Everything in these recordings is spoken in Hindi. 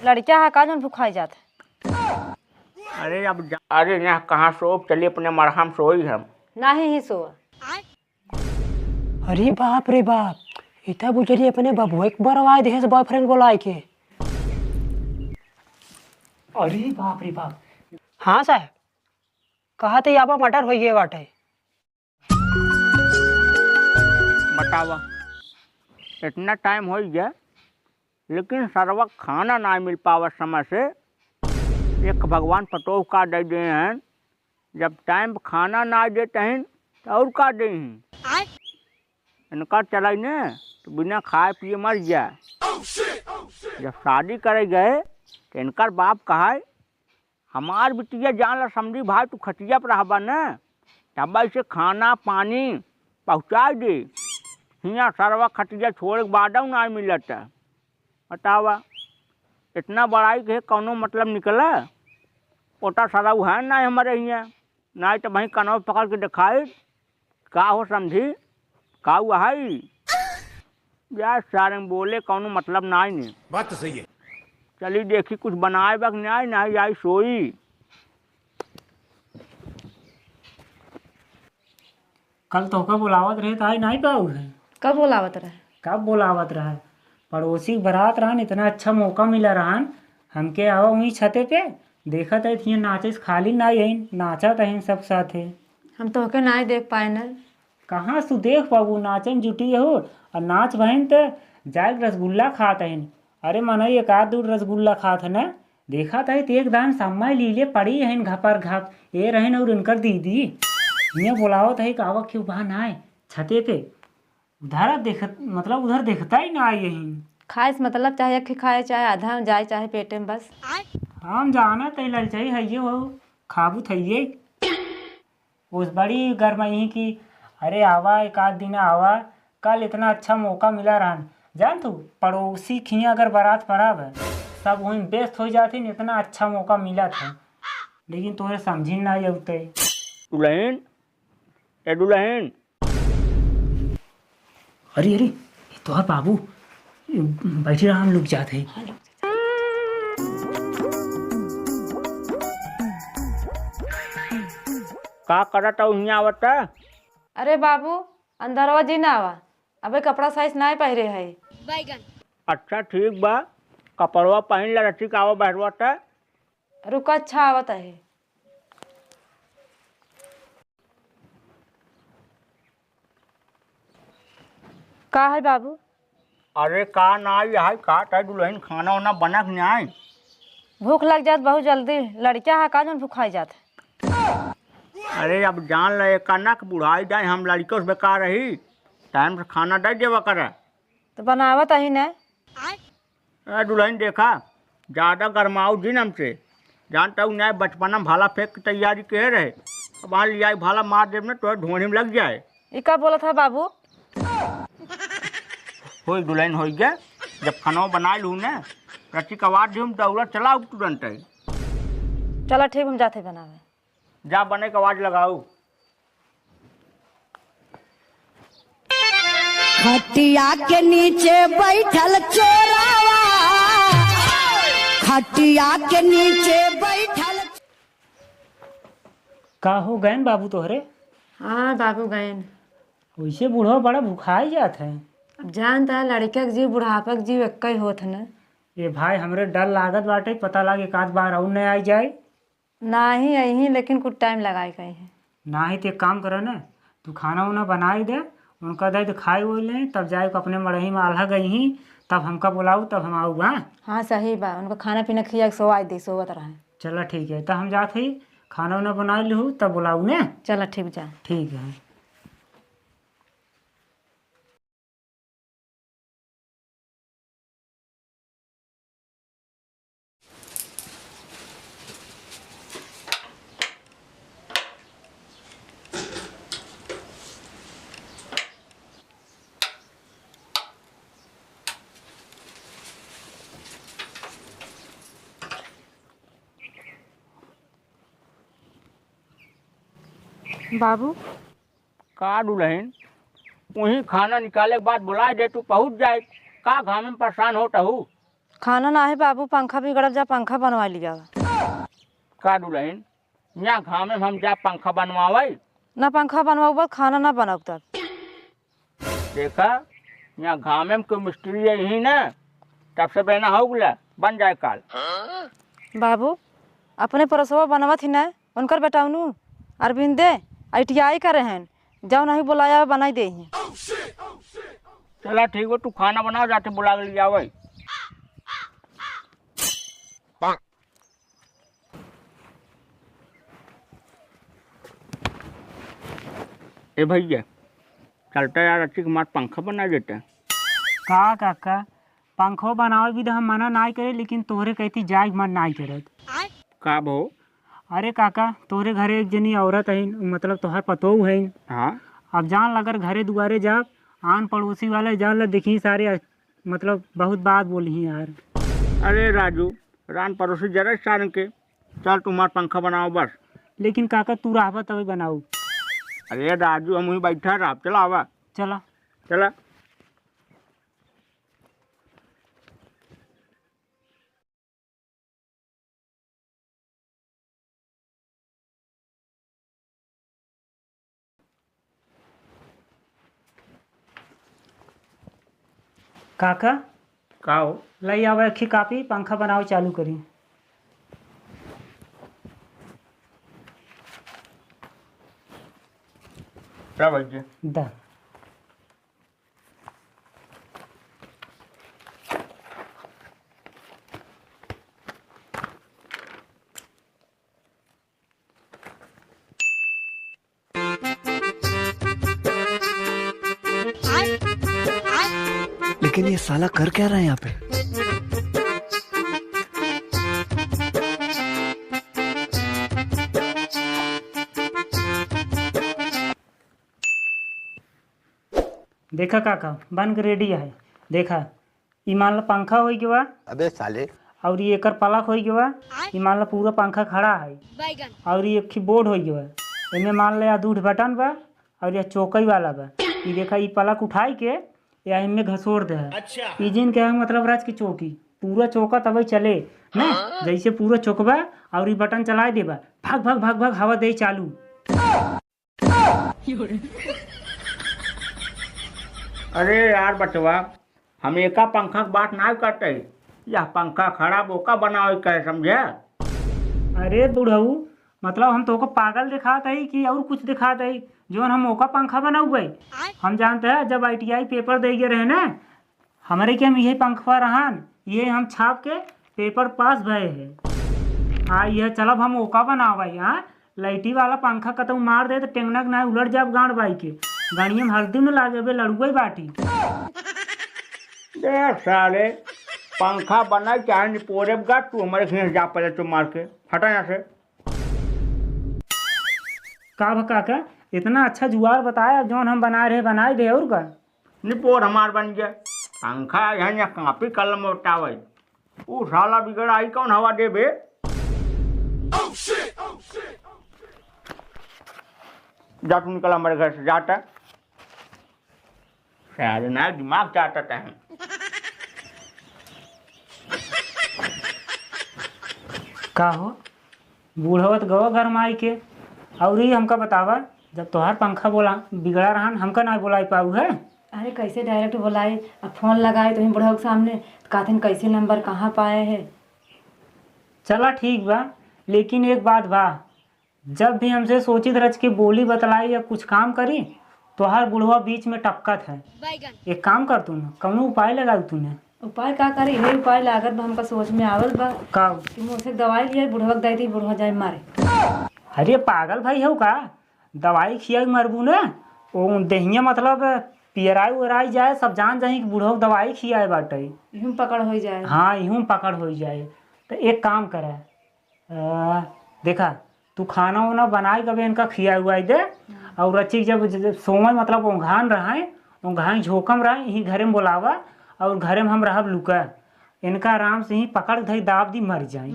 लड़का है का जौन भुखाई जात है। अरे यहाँ कहाँ सो, चलिए अपने मरहम सोई हम। नाही ही सो। अरे बाप रे बाप, इतना बुझलिए अपने बबुआ एक बार आए देखे बॉयफ्रेंड बोलाए के। अरे बाप रे बाप। हाँ साहब, कहा थे यहाँ पर मटर हो गए बाटे। बतावा, इतना टाइम हो गया लेकिन सरवा खाना ना मिल पावा समय से। एक भगवान पतोह का दे दे हैं, जब टाइम खाना ना देते हैं तो और का दे हैं। इनका चला ने तो बिना खाए पिए मर जाए। जब शादी करे गए तो इनका बाप कहा हमार बिटिया जान ला समझी भाई तू खटिया पर रहबा न, तब से खाना पानी पहुँचा दे। हियाँ सरवा खटिया छोड़ के बाद ना मिलता। बतावा, इतना बड़ाई के कौनो मतलब निकला। ओटा सारा है ना हमारे यहाँ, ना तो वहीं कनौ पकड़ के दिखाए का हो समझी का हुआ है। यार सारे में बोले कौनो मतलब ना ही नहीं। बात तो सही है। चली देखी कुछ बनाए बक नहीं ना आई सोई। कल तो का बुलावत रहे तो आई नहीं पाऊ है। कब बोलावत रहे? कब बुलावत रहा? पड़ोसी बारात रहन, इतना अच्छा मौका मिला रहन हमके। आओ वहीं छते पे देखा था थी नाचे खाली ना यही नाचा था सब साथे। हम तो होके नहीं देख पाए न। कहाँ सु देख पाबू, नाचन जुटी हो और नाच बहन तो जाए रसगुल्ला खात है। अरे मन एक आध दूर रसगुल्ला खात है न, देखा था एक दान समय लीले पड़ी है घपर घप ये रहन। और इनकर दीदी यहाँ बुलावत है कावा क्यों बहा ना आए छते पे। उधर देख मतलब उधर देखता ही ना यही। खाए से मतलब चाहे एक खाए चाहे आधा में जाए चाहे पेटे में बस। हम जाना तय लल चाहिए है ये हो खाबू थइये उस बड़ी गरमई की। अरे आवा एक आध दिन आवा, कल इतना अच्छा मौका मिला रहन। जान तू पड़ोसी खी अगर बारात पड़ाब सब वहीं व्यस्त हो जाते न, इतना अच्छा मौका मिला था लेकिन तोरे समझी ना अवते। दुल्हन ए दुल्हन। अरे अरे तोहर बाबू बैठी रहा, हम लोग जाते हैं। का करता यहाँ आवता? अरे बाबू अंदरवा जी ना आवा, अबे कपड़ा साइज ना पहरे है। अच्छा ठीक बा, कपड़वा पहन ला रची का आवा बहरवा था। रुका अच्छा आवत है। का है बाबू? अरे का ना है का था दुल्हन, खाना वाना बना के नहीं? भूख लग जात बहुत जल्दी, लड़का है का जौन भुखाई जात है। अरे अब जान ले कनक बुढ़ाई जाए, हम लड़कों से बेकार रही, टाइम से खाना दे देवा करे तो बनावत ही न। दुल्हन देखा ज़्यादा गरमाऊ दिन हमसे, जानता हूँ नहीं बचपन में भाला फेंक की तैयारी के रहे। अब मान लिया भाला मार देव ना तो ढोने में लग जाए। ये का बोला था बाबू? हो दुल्हन हो गया, जब खाना बना लूँ ना रची कवार दी दौड़ा चला तुरंत ही। चलो ठीक हम जाते बनावे। जा बने का आवाज लगाओ। खटिया के नीचे बैठल चोरावा, खटिया के नीचे बैठल। का हो गए बाबू तोहरे? हाँ बाबू गए। वैसे बूढ़ा बड़ा भुखाई जात है। अब जानता है लड़के के जीव बुढ़ापा के जीव एक ही होत न। ये भाई हमरे डर लागत बाटे, पता लागे एक आध बार और नहीं आई जाए। ना ही यही लेकिन कुछ टाइम लगाए कहीं है। ना ही तो एक काम करे ना, तू खाना वाना बनाई दे, उनका दे तो खाए वो लें, तब जाए अपने मड़ही में आल्हा गई ही, तब हमका बुलाऊ तब हम आऊ। हाँ हाँ सही बा, उनको खाना पीना खिया के सोवाई दी सोवत रहे। चलो ठीक है, तो हम जाते ही खाना वाना बना लूँ तब बुलाऊ ने। चलो ठीक जा। ठीक है। बाबू का दुल्हन, वहीं खाना निकाले के बाद बुला दे तू पहुँच जाए। का घाम में परेशान होता हूँ। खाना ना है बाबू, पंखा बिगड़ल, जा पंखा बनवा लिया। का दुल्हन यहाँ घाम में हम जा पंखा बनवावे? ना पंखा बनवाऊ खाना ना बनाऊ तब। देखा यहाँ घाम में कोई मिस्त्री यही ना, तब से बहना हो गया बन जाए काल। बाबू अपने परसवा बनवा थी ना, उनकर बेटाउनू अरविंदे ITI करे हैं, जाओ नहीं बुलाया बनाई दे। चला ठीक हो, तू खाना बनाओ, जाते बुला के लिया वही। ए भैया चलता यार, अच्छी कुमार पंखा बना देते हैं। का काका पंखो बनावे भी तो हम मना नहीं करे, लेकिन तोहरे कहती जाए मन नहीं करत। का भो? अरे काका तोहरे घरे एक जनी औरत है, मतलब तोहर पतोह है। हाँ अब जान लगर घरे दुआरे जाब, आन पड़ोसी वाले जान ल देखी सारे, मतलब बहुत बात बोली यार। अरे राजू, रान पड़ोसी जरा सारन के, चल तुम्हारा पंखा बनाओ बस। लेकिन काका तू रहबा तभी बनाऊ। अरे राजू हम वहीं बैठा रहा, चला आवा। चला चला काका का हो? लई आवा अखी कापी, पंखा बनाओ चालू करी। क्या भैया? दा लेकिन ये साला कर क्या रहा है यहाँ पे? देखा काका बन के रेडी है। देखा ई मान लो पंखा हो गया, अबे साले। और ये एकर पलक हो गया। ई मान लो पूरा पंखा खड़ा है, और ये एक बोर्ड हो गया। इनमें मान लो या दूध बटन बा और या चौकई वाला बा। ये देखा ई पलक उठाई के या इनमें घसोड़ दे है। अच्छा। ई जिन के मतलब राज की चौकी पूरा चौका तभी चले ना, जैसे पूरा चौकबा और ये बटन चला देबा, भाग भाग भाग भाग हवा दे चालू। अरे यार बचवा, हम एका पंखा की बात ना करते, यह पंखा खराब होका बनाओ कहे, समझे? अरे बुढ़ऊ मतलब हम तो को पागल दिखाते है कि और कुछ दिखाते है? जो हम ओका पंखा बनाऊ हम जानते हैं, जब ITI पेपर दे रहे ना हमारे के हम यही पंखा रहन, ये हम छाप के पेपर पास भये है। हाँ यह चलब हम ओका बनावा। हाँ लाइटी वाला पंखा कतऊ मार दे तो टेंगनक ना उलट जाब गांड बाई के, गाड़िया में हल्दी में लागे बे लड़ुआ बाटी। देख साले, पंखा बना चाहे नहीं पोरे गा, तू हमारे खींच जा पहले, तू मार के हटा यहाँ से। का काका इतना अच्छा जुगाड़ बताया, जो हम बना रहे बनाए दे और का निपोर हमार बन गया पंखा। यहाँ कापी कलम उठावे, वो साला बिगड़ आई कौन हवा दे बे? जा तू निकल हमारे घर से, जाता शायद ना दिमाग चाहता है। का हो बूढ़वत गवा घर में आई के, और ही हमका बतावा जब तोहार पंखा बोला बिगड़ा रहन हमका ना बुलाई पाऊ है। अरे कैसे डायरेक्ट बुलाए, अब फोन लगाए तो बुढ़ऊ के सामने, कहते कैसे नंबर कहाँ पाए है। चला ठीक बा, लेकिन एक बात बा, जब भी हमसे सोचित रच के बोली बतलाई या कुछ काम करी तो हर बुढ़वा बीच में टपकत है। एक काम कर तू ना, कौनो उपाय लगा तूने। उपाय का करे, यही उपाय लागत बा हमका समझ में आवल बा का कि मुझसे दवाई लिया, बुढ़वा दे दी, बुढ़वा जाए मारे। अरे पागल भाई हो का, दवाई खिया मरबू ना, वो दहिया मतलब पियराई उराई जाए, सब जान जाए कि बुढ़वा दवाई खियाए बाटे, यूं पकड़ हो जाए। हाँ यूं पकड़ हो जाए। तो एक काम करे, देखा तू खाना वाना बनाए कभी इनका खिया हुआ दे, और अच्छी जब सोमय मतलब ओंघान रहे, ओंघान झोकम रहे, यही घरे में बोलावा, और घरे में हम रहब लुका, इनका आराम से ही पकड़ धई दाब दी मर जाए।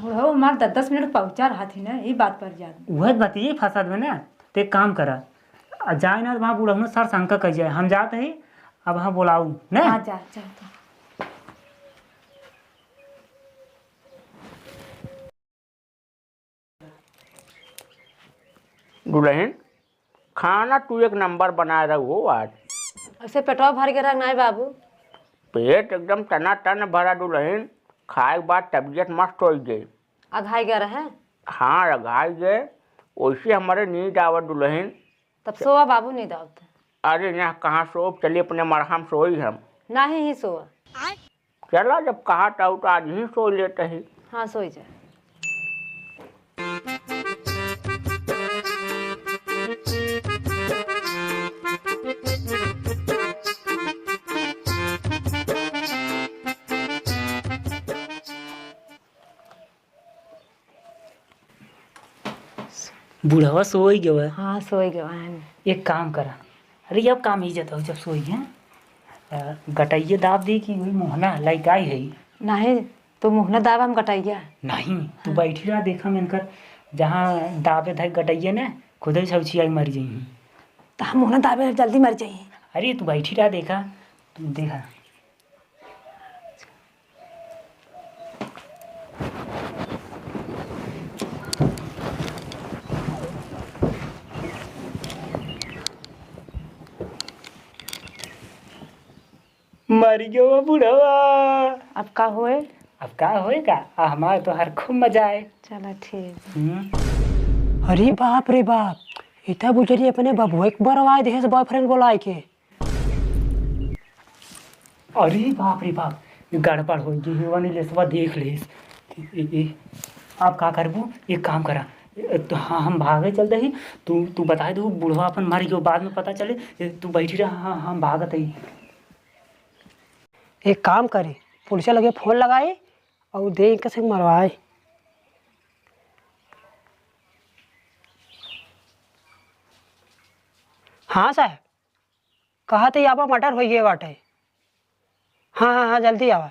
बुढ़ऊ मार 10 मिनट पहुँचा रहा थी ना, ये बात पर याद वह बतिए फसद में ना। तो एक काम करा, जाए ना वहाँ बुढ़ऊ में सर शंका कर जाए, हम जाते ही अब वहाँ बुलाऊ ना। हाँ जा जा। दुल्हन खाना तू एक नंबर बना रहो आज। ऐसे पेटवा भर के रख नहीं बाबू। पेट एकदम टना टन भरा दुल्हन, खाए के बाद तबीयत मस्त हो गई। अघाई गए रहे हाँ रघाई गए, वैसे हमारे नींद आवत दुल्हन। तब सोवा बाबू नहीं दावत। अरे यहाँ कहाँ सो, चलिए अपने मरहम सोई हम। नहीं ही सोवा। चला जब कहा था तो आज ही सो लेते ही। हाँ सोई जा। बूढ़वा सोई गयो है। हाँ सोई गए। एक काम करा, अरे अब काम ही जाता हो जब सोई है गटाइए दाब दी कि वही मोहना लाइट आई है। नहीं तो मुहना दाब हम कटाइया। नहीं तू बैठी रहा, देखा मेनकर जहाँ दाबे धा गटाइए ना खुद ही छौची आई मर जाई। तो हम मुहना दाबे जल्दी मर जाइए। अरे तू बैठी रहा, देखा तू देखा। मर गयो बुढ़वा। अब का होए? अब का होएगा, हमारे तो हर खूब मजा आए। चलो ठीक। अरे बाप रे बाप, इतना बुझरी अपने बबुआ एक बार आए देखे से बॉयफ्रेंड बोलाए के। अरे बाप रे बाप, गड़बड़ हो गई है ले सब देख ले। आप का करबू, एक काम करा तो हाँ हम भागे चलते ही, तू बता दो बुढ़वा अपन मर गयो, बाद में पता चले तू बैठी रहा। हाँ हम भागत ही। एक काम करे, पुलिस लगे फोन लगाए और देख कैसे मरवाए। हाँ साहब, कहा थे यहाँ पर मर्डर हो गए बाटे। हाँ हाँ हाँ जल्दी आवा।